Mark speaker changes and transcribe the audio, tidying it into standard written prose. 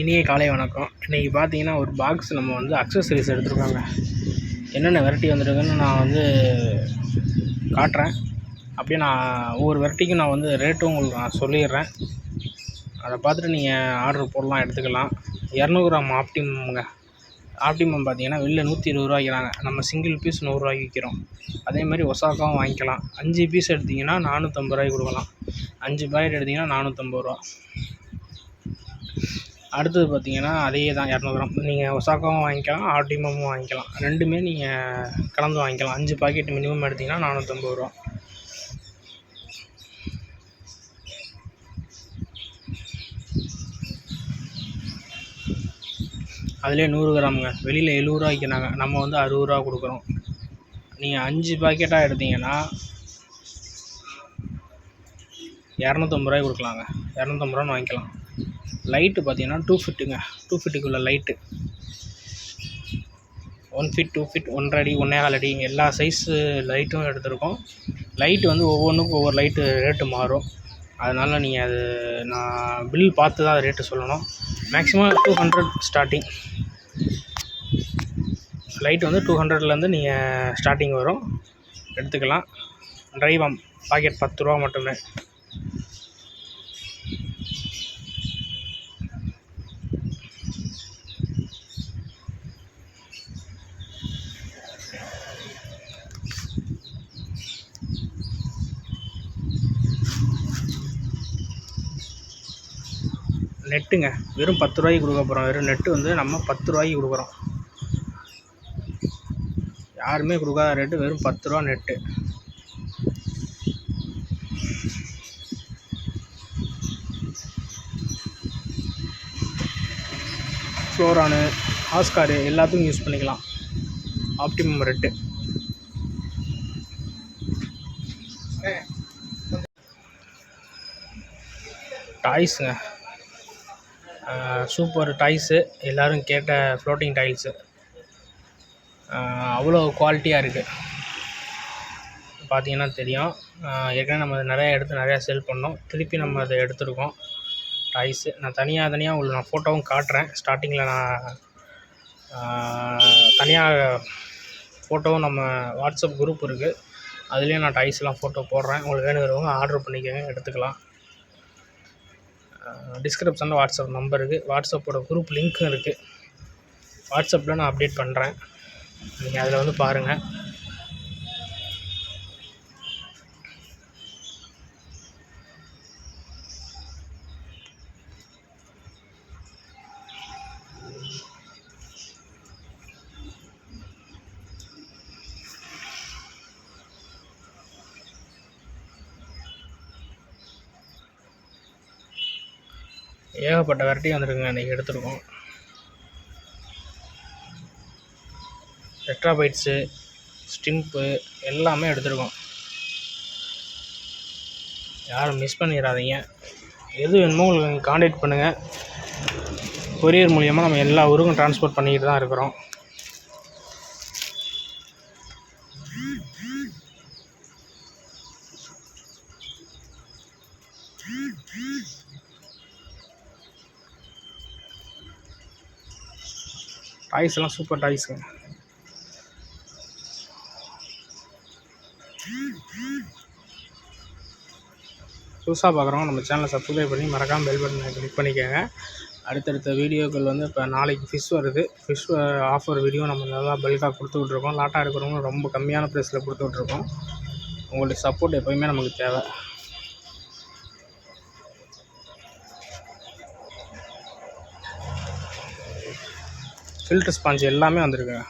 Speaker 1: இனிய காலை வணக்கம். இன்றைக்கி பார்த்தீங்கன்னா ஒரு பாக்ஸ் நம்ம வந்து அக்சசரிஸ் எடுத்துருக்காங்க. என்னென்ன வெரைட்டி வந்துருக்குன்னு நான் வந்து காட்டுறேன். அப்படியே நான் ஒவ்வொரு வெரைட்டிக்கும் நான் வந்து ரேட்டும் உங்களுக்கு நான் சொல்லிடுறேன். அதை பார்த்துட்டு நீங்கள் ஆர்டர் போடலாம், எடுத்துக்கலாம். 200 கிராம் ஆப்டிமம்ங்க. ஆப்டிமம் பார்த்தீங்கன்னா வெளில 120 ரூபா விற்கிறாங்க. நம்ம சிங்கிள் பீஸ் 100 ரூபாய்க்கு விற்கிறோம். அதேமாதிரி ஒசாக்காவும் வாங்கிக்கலாம். 5 பீஸ் எடுத்திங்கன்னா 450 ரூபாய்க்கு கொடுக்கலாம். 5 பாக்கெட் எடுத்திங்கன்னா 450 ரூபா. அடுத்தது பார்த்தீங்கன்னா அதே தான் 200 கிராம். நீங்கள் ஒசாக்காவும் வாங்கிக்கலாம், ஆப்டிமமும் வாங்கிக்கலாம். ரெண்டுமே நீங்கள் கலந்து வாங்கிக்கலாம். 5 பாக்கெட் மினிமம் எடுத்திங்கன்னா 450 ரூபா. அதிலே 100 கிராமுங்க. வெளியில் 70 ரூபா விற்கிறாங்க, நம்ம வந்து 60 ரூபா கொடுக்குறோம். நீங்கள் 5 பாக்கெட்டாக எடுத்திங்கன்னா 250 ரூபாய்க்கு கொடுக்கலாங்க. 250 ரூபான்னு வாங்கிக்கலாம். லைட்டு பார்த்தீங்கன்னா 2 ஃபிட்டுங்க. 2 ஃபிட்டுக்குள்ள லைட்டு 1 ஃபிட், 2 ஃபிட், 1 அடி, 1.25 அடி எல்லா சைஸு லைட்டும் எடுத்திருக்கோம். லைட்டு வந்து ஒவ்வொன்றுக்கும் ஒவ்வொரு லைட்டு ரேட்டு மாறும். அதனால் நீங்கள் அது நான் பில் பார்த்து தான் ரேட்டு சொல்லணும். Maximum 200 starting. லைட்டு வந்து 200லேருந்து நீங்கள் ஸ்டார்டிங் வரும், எடுத்துக்கலாம். ட்ரைவம் பாக்கெட் 10 ரூபா மட்டுமே. நெட்டுங்க வெறும் 10 ரூபாய்க்கு கொடுக்க போகிறோம். வெறும் நெட்டு வந்து நம்ம 10 ரூபாய்க்கு கொடுக்குறோம். யாருமே கொடுக்காத ரேட்டு, வெறும் 10 ரூபா நெட்டு. ஃப்ளோரானு, ஆஸ்காரு எல்லாத்துக்கும் யூஸ் பண்ணிக்கலாம். Optimum rate. டாய்ஸுங்க, சூப்பர் டாய்ஸு. எல்லோரும் கேட்ட ஃப்ளோட்டிங் டைல்ஸு அவ்வளோ குவாலிட்டியாக இருக்குது. பார்த்தீங்கன்னா தெரியும். ஏற்கனவே நம்ம நிறையா செல் பண்ணோம். திருப்பி நம்ம அதை எடுத்துருக்கோம். டாய்ஸு நான் தனியாக உங்களுக்கு நான் ஃபோட்டோவும் காட்டுறேன். ஸ்டார்டிங்கில் நான் தனியாக ஃபோட்டோவும் நம்ம வாட்ஸ்அப் குரூப் இருக்குது, அதுலேயும் நான் டாய்ஸ்லாம் ஃபோட்டோ போடுறேன். உங்களுக்கு வேணுங்கிறவங்க ஆர்டர் பண்ணிக்கோங்க, எடுத்துக்கலாம். டிஸ்கிரிப்ஷனில் வாட்ஸ்அப் நம்பர் இருக்குது, வாட்ஸ்அப்போட குரூப் லிங்க்கும் இருக்குது. வாட்ஸ்அப்பில் நான் அப்டேட் பண்ணுறேன், நீங்கள் அதில் வந்து பாருங்கள். ஏகப்பட்ட வெரைட்டி வந்துருக்குங்க. இன்றைக்கி எடுத்துருக்கோம். டெட்ராபைட்ஸு, ஸ்டிம்ப்பு எல்லாமே எடுத்துருக்கோம். யாரும் மிஸ் பண்ணிடாதீங்க. எது வேணுமோ உங்களுக்கு நீங்கள் காண்டாக்ட் பண்ணுங்கள். கொரியர் மூலிமா நம்ம எல்லா ஊருக்கும் ட்ரான்ஸ்போர்ட் பண்ணிக்கிட்டு தான் இருக்கிறோம். டாய்ஸ் எல்லாம் சூப்பர் டாய்ஸுங்க. புதுசாக பார்க்குறவங்க நம்ம சேனலை சப்ஸ்கிரைப் பண்ணி மறக்காமல் பெல் பட்டனை கிளிக் பண்ணிக்கோங்க. அடுத்தடுத்த வீடியோக்கள் வந்து இப்போ நாளைக்கு ஃபிஷ் வருது. ஃபிஷ் ஆஃபர் வீடியோ நம்ம நல்லா பல்காக கொடுத்துட்ருக்கோம். லாட்டாக இருக்கிறவங்க ரொம்ப கம்மியான ப்ரைஸில் கொடுத்துட்ருக்கோம். உங்களுடைய சப்போர்ட் எப்போயுமே நமக்கு தேவை. ஃபில்டர் ஸ்பாஞ்ச் எல்லாமே வந்திருக்குங்க.